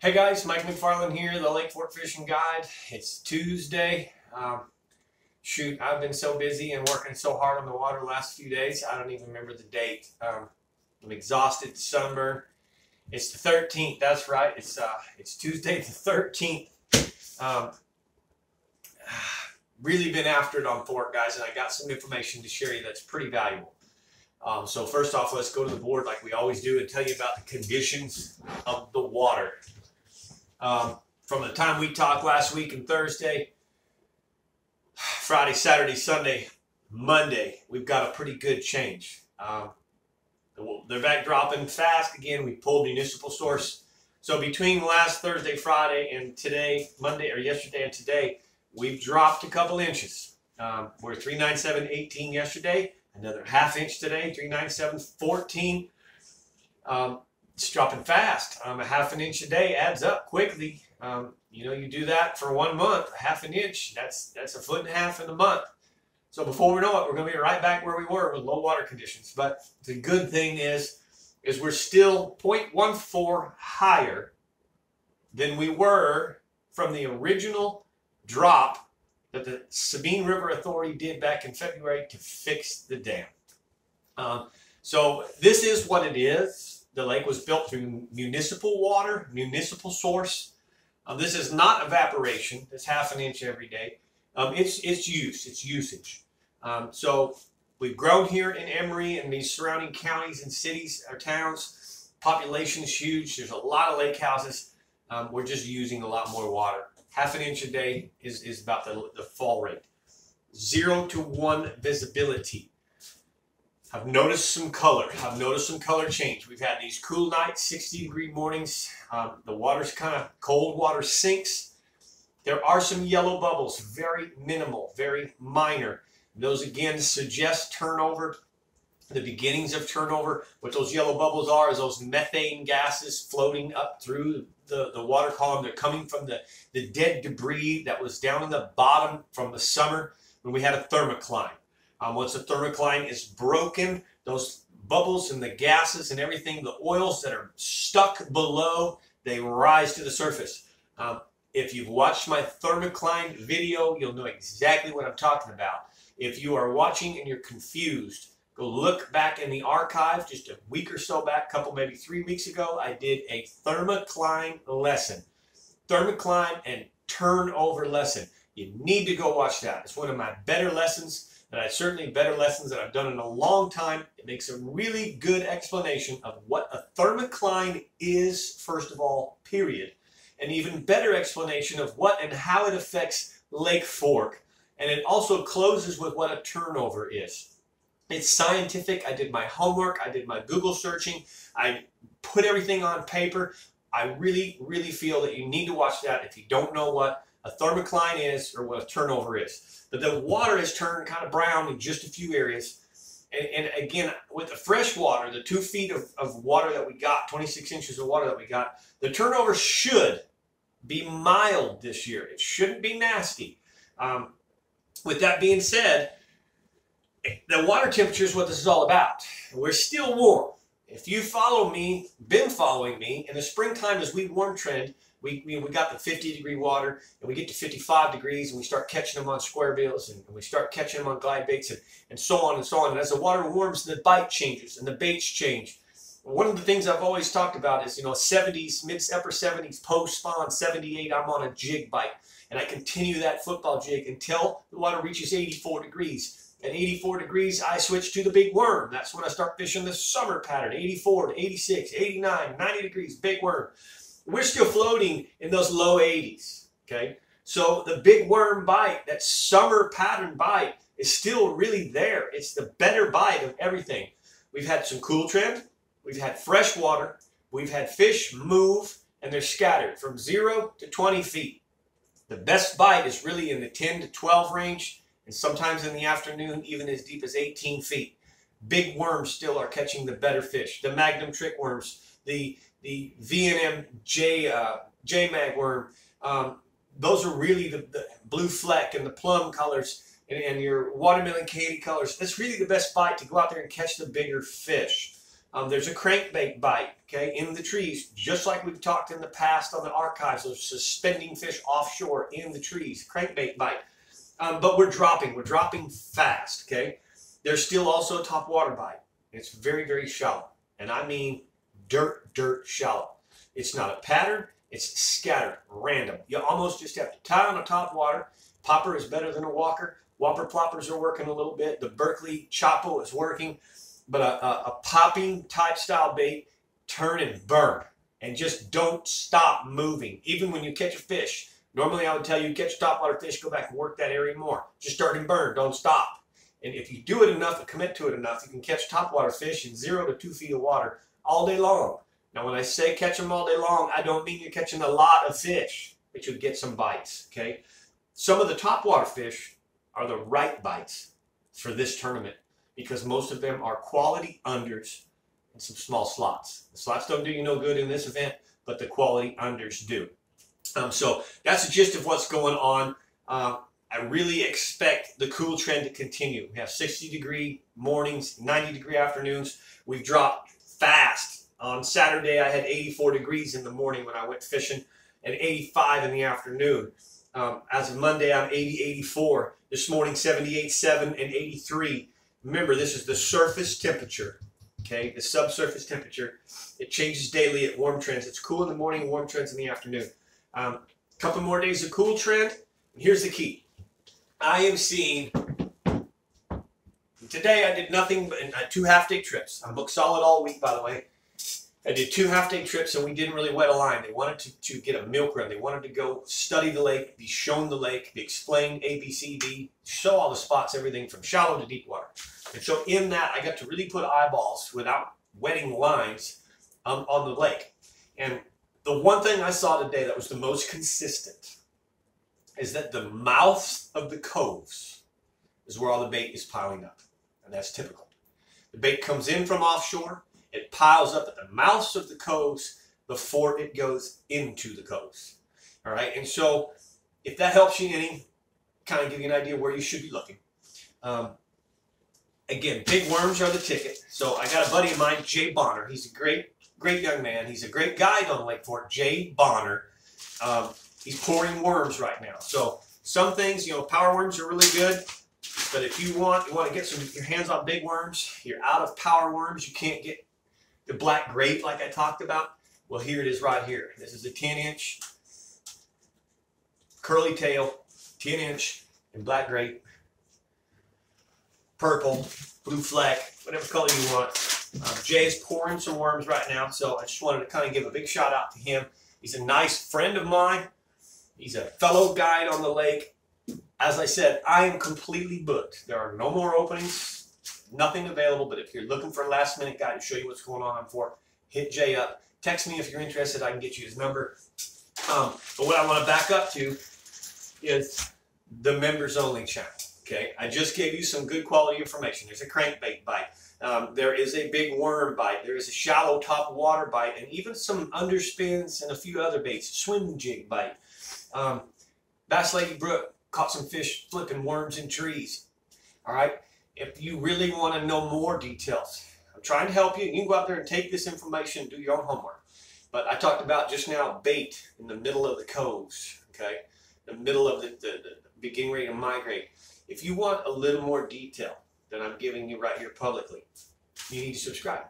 Hey guys, Mike McFarland here, the Lake Fork Fishing Guide. It's Tuesday. Shoot, I've been so busy and working so hard on the water the last few days, I don't even remember the date. I'm exhausted, sunburned. It's the 13th, that's right. It's Tuesday the 13th. Really been after it on Fork, guys, and I got some information to share you that's pretty valuable. So first off, let's go to the board like we always do and tell you about the conditions of the water. From the time we talked last week and Thursday, Friday, Saturday, Sunday, Monday, we've got a pretty good change. They're back dropping fast again. We pulled municipal source. So between last Thursday, Friday, and today, Monday, or yesterday and today, we've dropped a couple inches. We're 397.18 yesterday, another half inch today, 397.14. It's dropping fast. A half an inch a day adds up quickly. You do that for 1 month, a half an inch, that's a foot and a half in a month. So before we know it, we're going to be right back where we were with low water conditions. But the good thing is we're still 0.14 higher than we were from the original drop that the Sabine River Authority did back in February to fix the dam. So this is what it is. The lake was built through municipal water, municipal source. This is not evaporation. It's half an inch every day. It's usage. So we've grown here in Emory and these surrounding counties and cities or towns. Population is huge. There's a lot of lake houses. We're just using a lot more water. Half an inch a day is about the fall rate. 0 to 1 visibility. I've noticed some color. I've noticed some color change. We've had these cool nights, 60-degree mornings. The water's kind of cold, water sinks. There are some yellow bubbles, very minimal, very minor. Those again suggest turnover, the beginnings of turnover. What those yellow bubbles are is those methane gases floating up through the water column. They're coming from the dead debris that was down in the bottom from the summer when we had a thermocline. Once the thermocline is broken, those bubbles and the gases and everything, the oils that are stuck below, they rise to the surface. If you've watched my thermocline video, you'll know exactly what I'm talking about. If you are watching and you're confused, go look back in the archive just a week or so back, maybe 3 weeks ago, I did a thermocline lesson. Thermocline and turnover lesson. You need to go watch that. It's one of my better lessons. And certainly better lessons that I've done in a long time. It makes a really good explanation of what a thermocline is, first of all, period. An even better explanation of what and how it affects Lake Fork. And it also closes with what a turnover is. It's scientific. I did my homework. I did my Google searching. I put everything on paper. I really, really feel that you need to watch that if you don't know what a thermocline is or what a turnover is. But the water has turned kind of brown in just a few areas. And again, with the fresh water, the 2 feet of water that we got, 26 inches of water that we got, the turnover should be mild this year. It shouldn't be nasty. With that being said, the water temperature is what this is all about. We're still warm. If you follow me, been following me, in the springtime as we warm trend, we got the 50-degree water, and we get to 55 degrees, and we start catching them on square bills, and we start catching them on glide baits, and so on and so on. And as the water warms, the bite changes, and the baits change. One of the things I've always talked about is, 70s, upper 70s, post-spawn, 78, I'm on a jig bite, and I continue that football jig until the water reaches 84 degrees. At 84 degrees, I switch to the big worm. That's when I start fishing the summer pattern, 84 to 86, 89, 90 degrees, big worm. We're still floating in those low 80s, okay? So the big worm bite, that summer pattern bite, is still really there. It's the better bite of everything. We've had some cool trend. We've had fresh water. We've had fish move, and they're scattered from 0 to 20 feet. The best bite is really in the 10 to 12 range, and sometimes in the afternoon, even as deep as 18 feet. Big worms still are catching the better fish. The Magnum trick worms, the V&M J-Mag worm, those are really the blue fleck and the plum colors and your watermelon candy colors. That's really the best bite to go out there and catch the bigger fish. There's a crankbait bite, okay, in the trees, just like we've talked in the past on the archives of suspending fish offshore in the trees, crankbait bite. But we're dropping fast, okay? There's still also a topwater bite. It's very, very shallow, and I mean dirt shallow. It's not a pattern, it's scattered, random. You almost just have to tie on a topwater. Popper is better than a walker. Whopper ploppers are working a little bit. The Berkeley Chapo is working. But a popping type style bait, turn and burn. And just don't stop moving. Even when you catch a fish. Normally I would tell you, catch a topwater fish, go back and work that area more. Just start and burn, don't stop. And if you do it enough and commit to it enough, you can catch topwater fish in 0 to 2 feet of water all day long. Now when I say catch them all day long, I don't mean you're catching a lot of fish, but you'll get some bites, okay? Some of the topwater fish are the right bites for this tournament because most of them are quality unders and some small slots. The slots don't do you no good in this event, but the quality unders do. So that's the gist of what's going on. I really expect the cool trend to continue. We have 60-degree mornings, 90-degree afternoons. We've dropped fast. On Saturday, I had 84 degrees in the morning when I went fishing and 85 in the afternoon. As of Monday, I'm 80, 84. This morning, 78, 7, and 83. Remember, this is the surface temperature, okay? The subsurface temperature. It changes daily at warm trends. It's cool in the morning, warm trends in the afternoon. Couple more days of cool trend. And here's the key. I am seeing, today I did nothing but 2 half-day trips. I'm booked solid all week, by the way. I did 2 half-day trips and we didn't really wet a line. They wanted to get a milk run. They wanted to go study the lake, be shown the lake, be explained A, B, C, D, show all the spots, everything from shallow to deep water. And so in that, I got to really put eyeballs without wetting lines on the lake. And the one thing I saw today that was the most consistent is that the mouths of the coves is where all the bait is piling up. And that's typical. The bait comes in from offshore. It piles up at the mouths of the coves before it goes into the coves. All right. And so if that helps you any, kind of give you an idea where you should be looking. Again, big worms are the ticket. So I got a buddy of mine, Jay Bonner. He's a great young man. He's a great guide on Lake Fork, Jay Bonner. He's pouring worms right now. So some things, you know, power worms are really good. But if you want to get your hands on big worms, you're out of power worms. You can't get the black grape like I talked about. Well, here it is right here. This is a 10-inch curly tail, 10-inch in black grape, purple, blue fleck, whatever color you want. Jay's pouring some worms right now, so I just wanted to kind of give a big shout out to him. He's a nice friend of mine. He's a fellow guide on the lake. As I said, I am completely booked. There are no more openings, nothing available, but if you're looking for a last-minute guide to show you what's going on for, hit Jay up. Text me if you're interested. I can get you his number. But what I want to back up to is the members-only channel. Okay, I just gave you some good quality information. There's a crankbait bite. There is a big worm bite. There is a shallow top water bite, and even some underspins and a few other baits. Swim jig bite. Bass Lady Brook caught some fish flipping worms in trees. All right. If you really want to know more details, I'm trying to help you. You can go out there and take this information and do your own homework. But I talked about just now bait in the middle of the coves. Okay, the middle of the beginning ready to migrate. If you want a little more detail than I'm giving you right here publicly, you need to subscribe.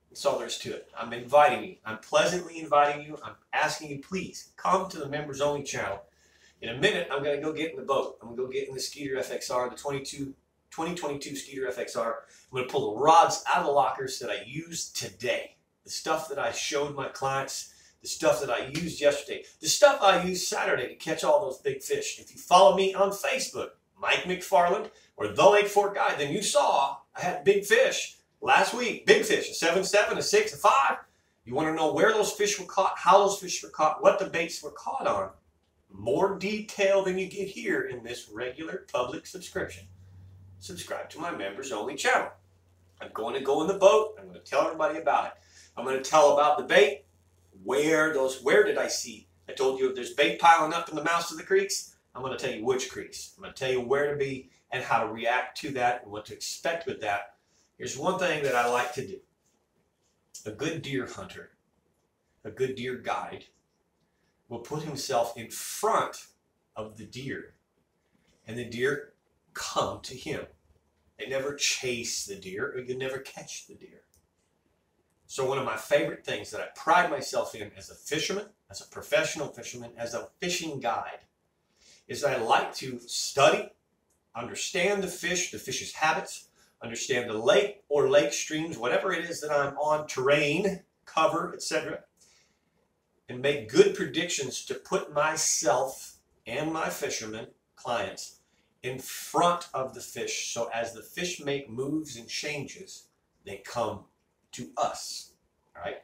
That's all there is to it. I'm inviting you. I'm pleasantly inviting you. I'm asking you, please come to the members only channel. In a minute, I'm going to go get in the boat. I'm going to go get in the Skeeter FXR, the 2022 Skeeter FXR. I'm going to pull the rods out of the lockers that I used today. The stuff that I showed my clients, the stuff that I used yesterday, the stuff I used Saturday to catch all those big fish. If you follow me on Facebook, Mike McFarland, or The Lake Fork Guide, then you saw I had big fish last week. Big fish, a 7.7, a 6, a 5. You want to know where those fish were caught, how those fish were caught, what the baits were caught on. More detail than you get here in this regular public subscription. Subscribe to my members only channel. I'm going to go in the boat. I'm going to tell everybody about it. I'm going to tell about the bait. Where did I see? I told you if there's bait piling up in the mouths of the creeks, I'm going to tell you which creeks. I'm going to tell you where to be and how to react to that and what to expect with that. Here's one thing that I like to do. A good deer hunter, a good deer guide, will put himself in front of the deer, and the deer come to him. They never chase the deer, or you never catch the deer. So one of my favorite things that I pride myself in as a fisherman, as a professional fisherman, as a fishing guide, is I like to study, understand the fish's habits, understand the lake or lake streams, whatever it is that I'm on, terrain, cover, etc., and make good predictions to put myself and my fishermen clients in front of the fish, so as the fish make moves and changes, they come to us. All right,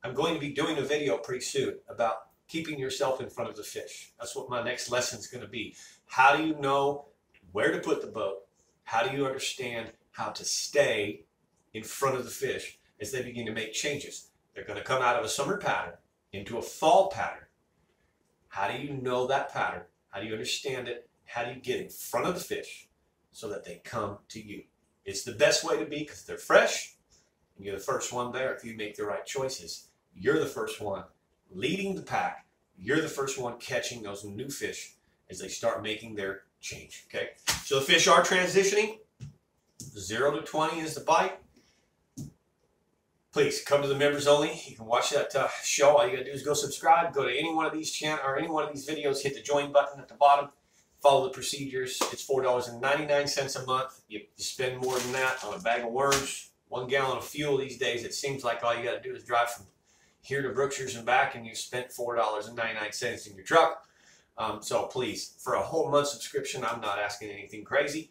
I'm going to be doing a video pretty soon about keeping yourself in front of the fish. That's what my next lesson is going to be. How do you know where to put the boat? How do you understand how to stay in front of the fish as they begin to make changes? They're going to come out of a summer pattern into a fall pattern. How do you know that pattern? How do you understand it? How do you get in front of the fish so that they come to you? It's the best way to be because they're fresh and you're the first one there. If you make the right choices, you're the first one leading the pack. You're the first one catching those new fish as they start making their change. Okay, so the fish are transitioning. 0 to 20 is the bite. Please come to the members only. You can watch that show. All you gotta do is go subscribe. Go to any one of these channels or any one of these videos. Hit the join button at the bottom. Follow the procedures. It's $4.99 a month. You spend more than that on a bag of worms, 1 gallon of fuel these days. It seems like all you got to do is drive from here to Brookshire's and back, and you spent $4.99 in your truck. So please, for a whole month subscription, I'm not asking anything crazy.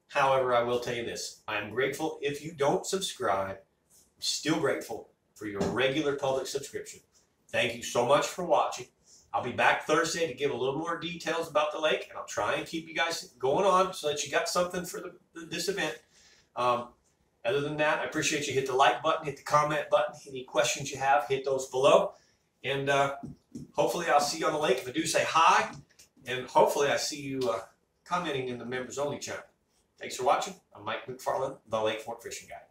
However, I will tell you this. I am grateful if you don't subscribe. I'm still grateful for your regular public subscription. Thank you so much for watching. I'll be back Thursday to give a little more details about the lake, and I'll try and keep you guys going on so that you got something for this event. Other than that, I appreciate you. Hit the like button, hit the comment button. Any questions you have, hit those below. And hopefully I'll see you on the lake. If I do, say hi. And hopefully I see you commenting in the members only channel. Thanks for watching. I'm Mike McFarland, the Lake Fork Fishing Guide.